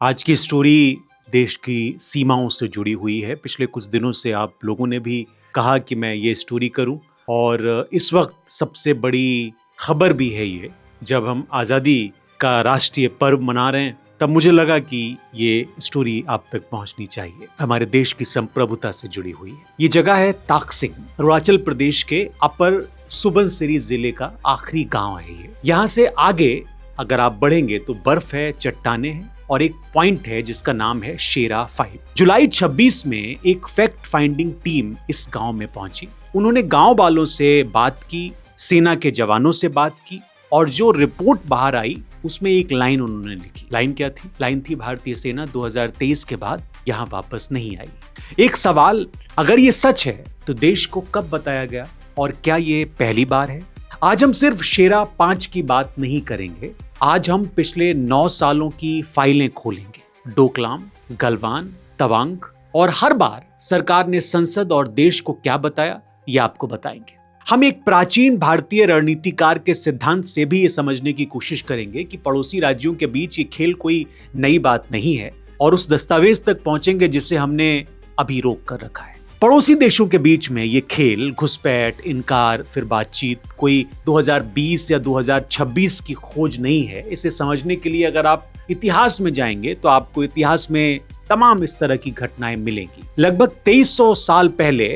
आज की स्टोरी देश की सीमाओं से जुड़ी हुई है। पिछले कुछ दिनों से आप लोगों ने भी कहा कि मैं ये स्टोरी करूं और इस वक्त सबसे बड़ी खबर भी है ये। जब हम आज़ादी का राष्ट्रीय पर्व मना रहे हैं तब मुझे लगा कि ये स्टोरी आप तक पहुंचनी चाहिए। हमारे देश की संप्रभुता से जुड़ी हुई है। ये जगह है ताकसिंग, अरुणाचल प्रदेश के अपर सुबनसिरी जिले का आखिरी गांव है ये। यहाँ से आगे अगर आप बढ़ेंगे तो बर्फ है, चट्टाने हैं और एक पॉइंट है जिसका नाम है शेरा 5। जुलाई 26 में एक फैक्ट फाइंडिंग टीम इस गांव में पहुंची। उन्होंने गांव वालों से बात की, सेना के जवानों से बात की और जो रिपोर्ट बाहर आई उसमें एक लाइन उन्होंने लिखी। लाइन क्या थी? लाइन थी भारतीय सेना 2023 के बाद यहाँ वापस नहीं आई। एक सवाल, अगर ये सच है तो देश को कब बताया गया और क्या ये पहली बार है? आज हम सिर्फ शेरा 5 की बात नहीं करेंगे, आज हम पिछले 9 सालों की फाइलें खोलेंगे। डोकलाम, गलवान, तवांग और हर बार सरकार ने संसद और देश को क्या बताया ये आपको बताएंगे। हम एक प्राचीन भारतीय रणनीतिकार के सिद्धांत से भी ये समझने की कोशिश करेंगे कि पड़ोसी राज्यों के बीच ये खेल कोई नई बात नहीं है और उस दस्तावेज तक पहुंचेंगे जिसे हमने अभी रोक कर रखा है। पड़ोसी देशों के बीच में ये खेल, घुसपैठ, इनकार, फिर बातचीत कोई 2020 या 2026 की खोज नहीं है। इसे समझने के लिए अगर आप इतिहास में जाएंगे तो आपको इतिहास में तमाम इस तरह की घटनाएं मिलेंगी। लगभग 2300 साल पहले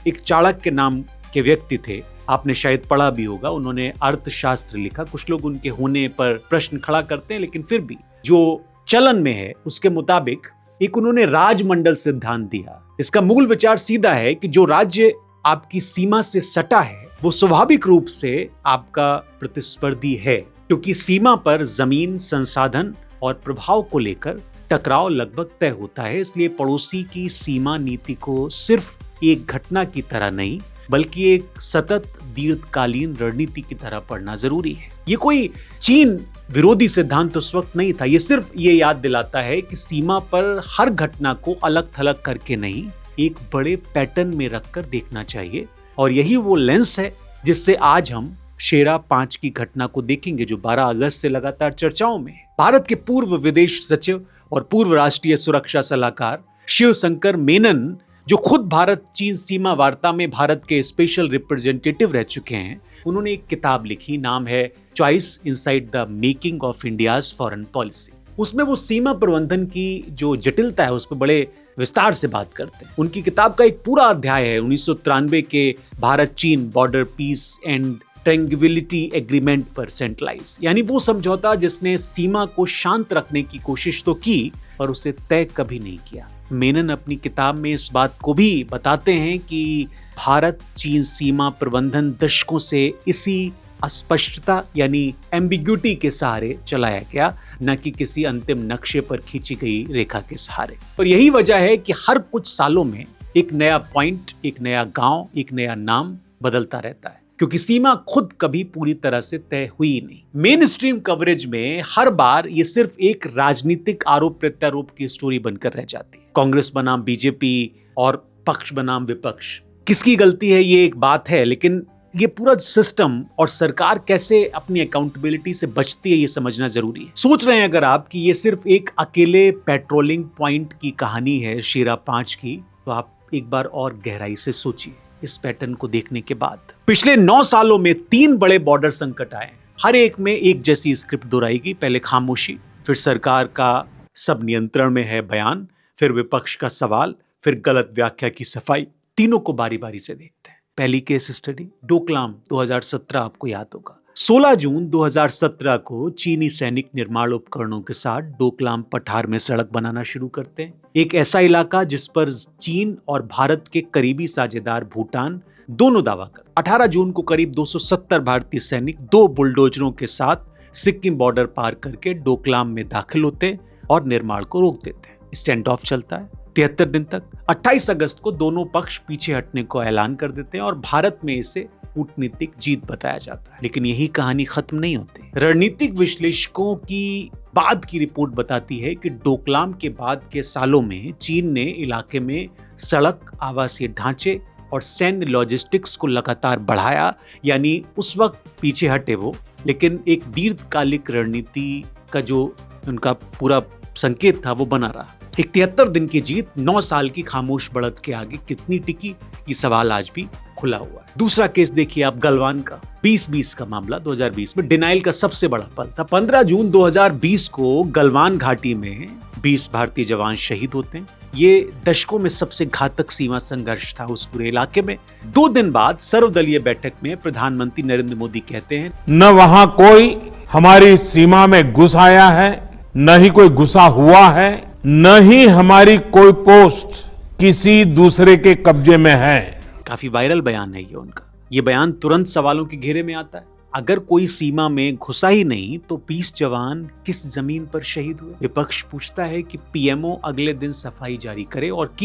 एक चाणक्य नाम के व्यक्ति थे, आपने शायद पढ़ा भी होगा। उन्होंने अर्थशास्त्र लिखा। कुछ लोग उनके होने पर प्रश्न खड़ा करते हैं, लेकिन फिर भी जो चलन में है उसके मुताबिक एक उन्होंने राजमंडल सिद्धांत दिया। इसका मूल विचार सीधा है कि जो राज्य आपकी सीमा से सटा है वो स्वाभाविक रूप से आपका प्रतिस्पर्धी है, क्योंकि सीमा पर जमीन, संसाधन और प्रभाव को लेकर टकराव लगभग तय होता है। इसलिए पड़ोसी की सीमा नीति को सिर्फ एक घटना की तरह नहीं बल्कि एक सतत दीर्घकालीन रणनीति की तरह पढ़ना जरूरी है। ये कोई चीन विरोधी सिद्धांत उस वक्त नहीं था। ये सिर्फ ये याद दिलाता है कि सीमा पर हर घटना को अलग थलग करके नहीं, एक बड़े पैटर्न में रखकर देखना चाहिए। और यही वो लेंस है जिससे आज हम शेरा 5 की घटना को देखेंगे, जो 12 अगस्त से लगातार चर्चाओं में है। भारत के पूर्व विदेश सचिव और पूर्व राष्ट्रीय सुरक्षा सलाहकार शिव शंकर मेनन, जो खुद भारत चीन सीमा वार्ता में भारत के स्पेशल रिप्रेजेंटेटिव रह चुके हैं, उन्होंने एक किताब लिखी, नाम है choice inside the making of India's foreign policy. उसमें वो सीमा प्रबंधन की जो जटिलता है उस पर बड़े विस्तार से बात करते हैं। उनकी किताब का एक पूरा अध्याय है 1993 के Bharat Cheen border peace and tranquility agreement पर सेंट्रलाइज, यानी वो समझौता जिसने सीमा को शांत रखने की कोशिश तो की पर उसे तय कभी नहीं किया। मेनन अपनी किताब में इस बात को भी बताते हैं कि भारत चीन सीमा प्रबंधन दशकों से इसी अस्पष्टता यानी एम्बिग्यूटी के सहारे चलाया गया, न कि किसी अंतिम नक्शे पर खींची गई रेखा के सहारे। और यही वजह है कि हर कुछ सालों में एक नया पॉइंट, एक नया गांव, एक नया नाम बदलता रहता है, क्योंकि सीमा खुद कभी पूरी तरह से तय हुई नहीं। मेन स्ट्रीम कवरेज में हर बार ये सिर्फ एक राजनीतिक आरोप प्रत्यारोप की स्टोरी बनकर रह जाती है। कांग्रेस बनाम बीजेपी और पक्ष बनाम विपक्ष, किसकी गलती है ये एक बात है, लेकिन ये पूरा सिस्टम और सरकार कैसे अपनी अकाउंटेबिलिटी से बचती है ये समझना जरूरी है। सोच रहे हैं अगर आप कि ये सिर्फ एक अकेले पेट्रोलिंग पॉइंट की कहानी है शेरा 5 की, तो आप एक बार और गहराई से सोचिए इस पैटर्न को देखने के बाद। पिछले 9 सालों में 3 बड़े बॉर्डर संकट आए। हर एक में एक जैसी स्क्रिप्ट दोहराएगी। पहले खामोशी, फिर सरकार का सब नियंत्रण में है बयान, फिर विपक्ष का सवाल, फिर गलत व्याख्या की सफाई। तीनों को बारी बारी से देखते हैं। पहली केस स्टडी डोकलाम 2017, आपको याद होगा। 16 जून 2017 को चीनी सैनिक निर्माण उपकरणों के साथ डोकलाम पठार में सड़क बनाना शुरू करते हैं। एक ऐसा इलाका जिस पर चीन और भारत के करीबी साझेदार भूटान दोनों दावा कर। 18 जून को करीब 270 भारतीय सैनिक 2 बुलडोजरों के साथ सिक्किम बॉर्डर पार करके डोकलाम में दाखिल होते और निर्माण को रोक देते हैं। स्टैंड ऑफ चलता है 73 दिन तक। 28 अगस्त को दोनों पक्ष पीछे हटने को ऐलान कर देते हैं और भारत में इसे कूटनीतिक जीत बताया जाता है। लेकिन यही कहानी खत्म नहीं होती। रणनीतिक विश्लेषकों की बाद की रिपोर्ट बताती है कि डोकलाम के बाद के सालों में चीन ने इलाके में सड़क, आवासीय ढांचे और सैन्य लॉजिस्टिक्स को लगातार बढ़ाया। यानी उस वक्त पीछे हटे वो, लेकिन एक दीर्घकालिक रणनीति का जो उनका पूरा संकेत था वो बना रहा। एक 73 दिन की जीत 9 साल की खामोश बढ़त के आगे कितनी टिकी, ये सवाल आज भी खुला हुआ है। दूसरा केस देखिए आप गलवान का, 2020 का मामला, 2020 में डिनाइल का सबसे बड़ा पल था। 15 जून 2020 को गलवान घाटी में 20 भारतीय जवान शहीद होते हैं। ये दशकों में सबसे घातक सीमा संघर्ष था उस पूरे इलाके में। 2 दिन बाद सर्वदलीय बैठक में प्रधानमंत्री नरेंद्र मोदी कहते हैं, न वहां कोई हमारी सीमा में घुस आया है, न ही कोई घुसा हुआ है, न ही हमारी कोई पोस्ट किसी दूसरे के कब्जे में है। काफी वायरल बयान है ये उनका। ये बयान तुरंत सवालों के घेरे में आता है। अगर कोई सीमा में घुसा ही नहीं तो 20 जवान किस जमीन पर शहीद हुए? विपक्ष पूछता है कि पीएमओ अगले दिन सफाई जारी करे, और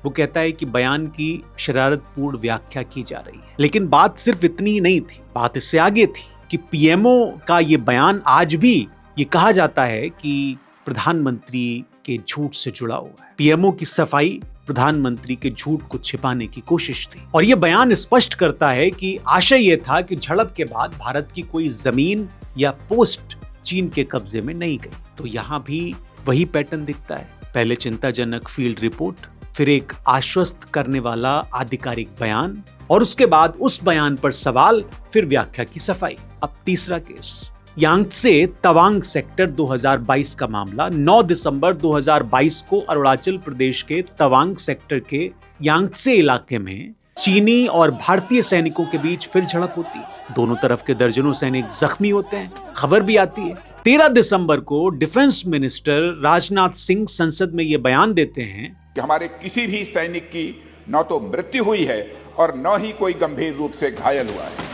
वो कहता है कि बयान की शरारतपूर्ण व्याख्या की जा रही है। लेकिन बात सिर्फ इतनी ही नहीं थी, बात इससे आगे थी कि पीएमओ का ये बयान आज भी ये कहा जाता है कि प्रधानमंत्री के झूठ से जुड़ा हुआ है। पीएमओ की सफाई प्रधानमंत्री के झूठ को छिपाने की कोशिश थी, और यह बयान स्पष्ट करता है कि आशय यह था कि झड़प के बाद भारत की कोई जमीन या पोस्ट चीन के कब्जे में नहीं गई। तो यहां भी वही पैटर्न दिखता है। पहले चिंताजनक फील्ड रिपोर्ट, फिर एक आश्वस्त करने वाला आधिकारिक बयान, और उसके बाद उस बयान पर सवाल, फिर व्याख्या की सफाई। अब तीसरा केस, यांगत्से तवांग सेक्टर 2022 का मामला। 9 दिसंबर 2022 को अरुणाचल प्रदेश के तवांग सेक्टर के यांगत्से इलाके में चीनी और भारतीय सैनिकों के बीच फिर झड़प होती है। दोनों तरफ के दर्जनों सैनिक जख्मी होते हैं। खबर भी आती है 13 दिसंबर को डिफेंस मिनिस्टर राजनाथ सिंह संसद में ये बयान देते हैं कि हमारे किसी भी सैनिक की न तो मृत्यु हुई है और न ही कोई गंभीर रूप से घायल हुआ है।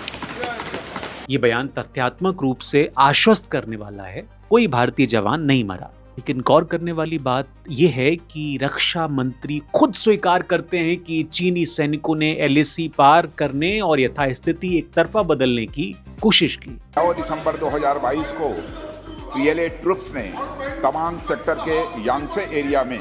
ये बयान तथ्यात्मक रूप से आश्वस्त करने वाला है, कोई भारतीय जवान नहीं मरा। लेकिन गौर करने वाली बात यह है कि रक्षा मंत्री खुद स्वीकार करते हैं कि चीनी सैनिकों ने एलएसी पार करने और यथास्थिति एक तरफा बदलने की कोशिश की। 9 दिसंबर 2022 को पीएलए ट्रुप्स ने तवांग सेक्टर के यांगत्से एरिया में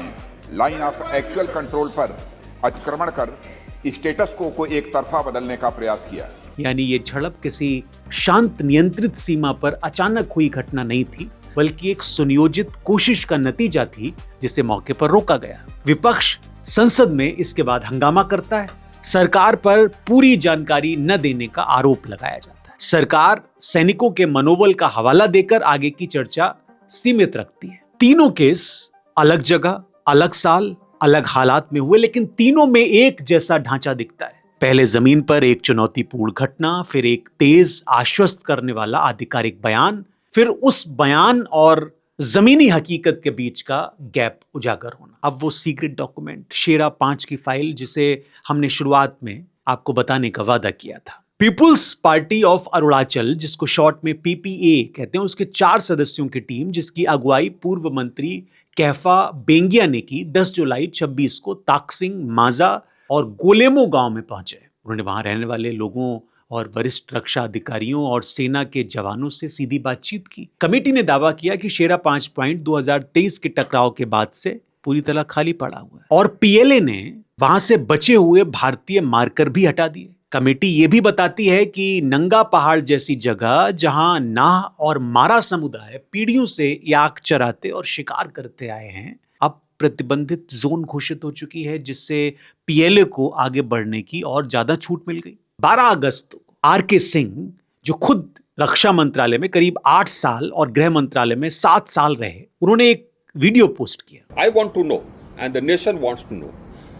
लाइन ऑफ एक्चुअल कंट्रोल पर अतिक्रमण कर स्टेटस को एक तरफा बदलने का प्रयास किया। यानी ये झड़प किसी शांत नियंत्रित सीमा पर अचानक हुई घटना नहीं थी, बल्कि एक सुनियोजित कोशिश का नतीजा थी जिसे मौके पर रोका गया। विपक्ष संसद में इसके बाद हंगामा करता है। सरकार पर पूरी जानकारी न देने का आरोप लगाया जाता है। सरकार सैनिकों के मनोबल का हवाला देकर आगे की चर्चा सीमित रखती है। तीनों केस अलग जगह, अलग साल, अलग हालात में हुए, लेकिन तीनों में एक जैसा ढांचा दिखता है। पहले जमीन पर एक चुनौतीपूर्ण घटना, फिर एक तेज आश्वस्त करने वाला आधिकारिक बयान, फिर उस बयान और जमीनी हकीकत के बीच का गैप उजागर होना। अब वो सीक्रेट डॉक्यूमेंट, शेरा 5 की फाइल, जिसे हमने शुरुआत में आपको बताने का वादा किया था। पीपुल्स पार्टी ऑफ अरुणाचल, जिसको शॉर्ट में पीपीए कहते हैं, उसके 4 सदस्यों की टीम, जिसकी अगुवाई पूर्व मंत्री कैफा बेंगिया ने की, 10 जुलाई 26 को ताकसिंग, माजा और गोलेमो गांव में पहुंचे। उन्होंने वहां रहने वाले लोगों और वरिष्ठ रक्षा अधिकारियों और सेना के जवानों से सीधी बातचीत की। कमेटी ने दावा किया कि शेरा 5 पॉइंट 2023 के टकराव के बाद से पूरी तरह खाली पड़ा हुआ है, और पीएलए ने वहां से बचे हुए भारतीय मार्कर भी हटा दिए। कमेटी ये भी बताती है कि नंगा पहाड़ जैसी जगह, जहां नाह और मारा समुदाय पीढ़ियों से याक चराते और शिकार करते आए हैं, अब प्रतिबंधित जोन घोषित हो चुकी है, जिससे पीएलए को आगे बढ़ने की और ज्यादा छूट मिल गई। 12 अगस्त को आरके सिंह, जो खुद रक्षा मंत्रालय में करीब 8 साल और गृह मंत्रालय में 7 साल रहे, उन्होंने एक वीडियो पोस्ट किया। I want to know, and the nation wants to know,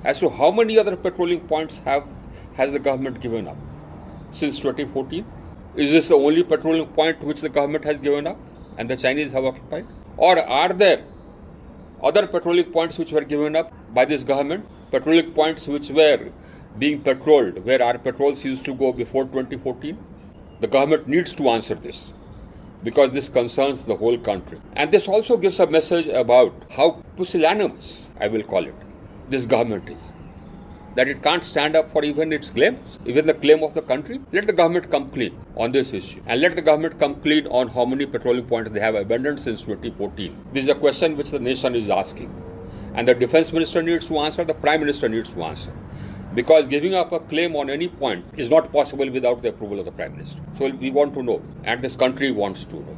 as to how many other patrolling points has the government given up since 2014? Is this the only patrolling point which the government has given up and the Chinese have occupied? Or are there other patrolling points which were given up by this government? Patrolling points which were being patrolled, where our patrols used to go before 2014? The government needs to answer this, because this concerns the whole country. And this also gives a message about how pusillanimous, I will call it, this government is. That it can't stand up for even its claims, even the claim of the country. Let the government come clean on this issue. And let the government come clean on how many patrolling points they have abandoned since 2014. This is a question which the nation is asking. And the defense minister needs to answer, the prime minister needs to answer. Because giving up a claim on any point is not possible without the approval of the prime minister. So we want to know, and this country wants to know.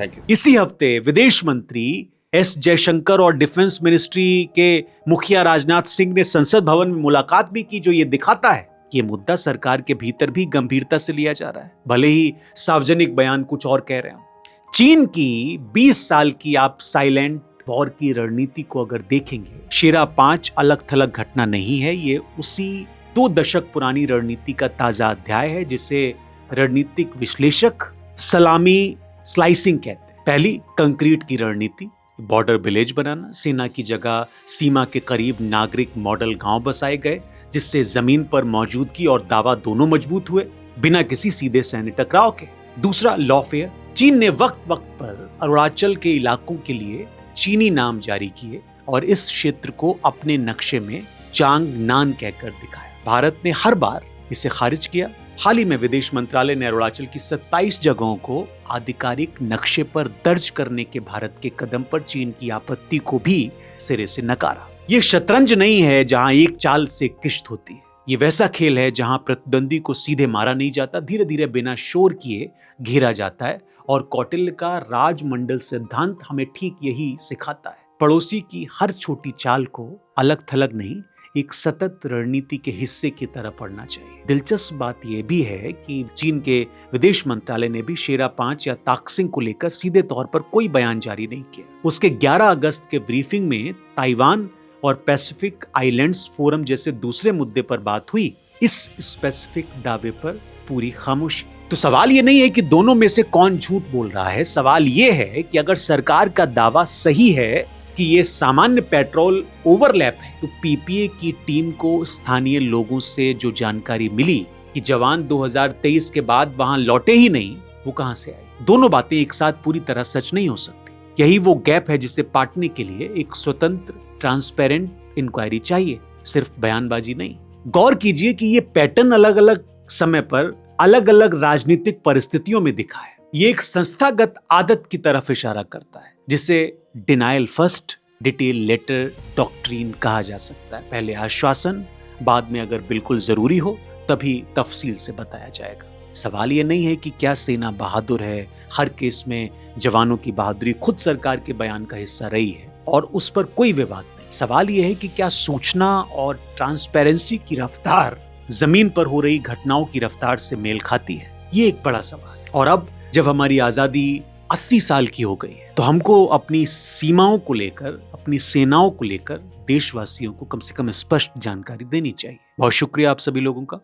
Thank you. इसी हफ्ते विदेश मंत्री S Jaishankar और defence ministry के मुखिया राजनाथ सिंह ने संसद भवन में मुलाकात भी की, जो ये दिखाता है कि ये मुद्दा सरकार के भीतर भी गंभीरता से लिया जा रहा है, भले ही सार्वजनिक बयान कुछ और कह रहे हो। चीन की 20 साल की आप साइलेंट वॉर की रणनीति को अगर देखेंगे, शेरा 5 अलग थलग घटना नहीं है, ये उसी 2 दशक पुरानी रणनीति का ताजा अध्याय है, जिसे रणनीतिक विश्लेषक सलामी स्लाइसिंग कहते हैं। पहली कंक्रीट की रणनीति, बॉर्डर विलेज बनाना, सेना की जगह सीमा के करीब नागरिक मॉडल गांव बसाए गए, जिससे जमीन पर मौजूदगी और दावा दोनों मजबूत हुए बिना किसी सीधे सैन्य टकराव के। दूसरा लॉफेयर, चीन ने वक्त वक्त पर अरुणाचल के इलाकों के लिए चीनी नाम जारी किए और इस क्षेत्र को अपने नक्शे में चांग नान कहकर दिखाया। भारत ने हर बार इसे खारिज किया। हाल ही में विदेश मंत्रालय ने अरुणाचल की 27 जगहों को आधिकारिक नक्शे पर दर्ज करने के भारत के कदम पर चीन की आपत्ति को भी सिरे से नकारा। ये शतरंज नहीं है जहां एक चाल से किश्त होती है, ये वैसा खेल है जहां प्रतिद्वंदी को सीधे मारा नहीं जाता, धीरे धीरे बिना शोर किए घेरा जाता है। और कौटिल्य का राजमंडल सिद्धांत हमें ठीक यही सिखाता है। पड़ोसी की हर छोटी चाल को अलग थलग नहीं, एक सतत रणनीति के हिस्से की तरह पढ़ना चाहिए। दिलचस्प बात यह भी है कि चीन के विदेश मंत्रालय ने भी शेरा 5 या ताकसिंग को लेकर सीधे तौर पर कोई बयान जारी नहीं किया। उसके 11 अगस्त के ब्रीफिंग में ताइवान और पैसिफिक आइलैंड्स फोरम जैसे दूसरे मुद्दे पर बात हुई, इस स्पेसिफिक दावे पर पूरी खामोशी। तो सवाल ये नहीं है कि दोनों में से कौन झूठ बोल रहा है, सवाल ये है कि अगर सरकार का दावा सही है कि ये सामान्य पेट्रोल ओवरलैप है, तो पीपीए की टीम को स्थानीय लोगों से जो जानकारी मिली कि जवान 2023 के बाद वहां लौटे ही नहीं, वो कहां से आई? दोनों बातें एक साथ पूरी तरह सच नहीं हो सकती। यही वो गैप है जिसे पाटने के लिए एक स्वतंत्र ट्रांसपेरेंट इंक्वायरी चाहिए, सिर्फ बयानबाजी नहीं। गौर कीजिए कि ये पैटर्न अलग अलग समय पर अलग अलग राजनीतिक परिस्थितियों में दिखा है। ये एक संस्थागत आदत की तरफ इशारा करता है, जिसे denial first detail letter doctrine कहा जा सकता है। पहले आश्वासन, बाद में अगर बिल्कुल जरूरी हो तभी तफसील से बताया जाएगा। सवाल ये नहीं है कि क्या सेना बहादुर है, हर केस में जवानों की बहादुरी खुद सरकार के बयान का हिस्सा रही है और उस पर कोई विवाद नहीं। सवाल यह है कि क्या सूचना और ट्रांसपेरेंसी की रफ्तार जमीन पर हो रही घटनाओं की रफ्तार से मेल खाती है? ये एक बड़ा सवाल है। और अब जब हमारी आजादी 80 साल की हो गई है, तो हमको अपनी सीमाओं को लेकर, अपनी सेनाओं को लेकर देशवासियों को कम से कम स्पष्ट जानकारी देनी चाहिए। बहुत शुक्रिया आप सभी लोगों का।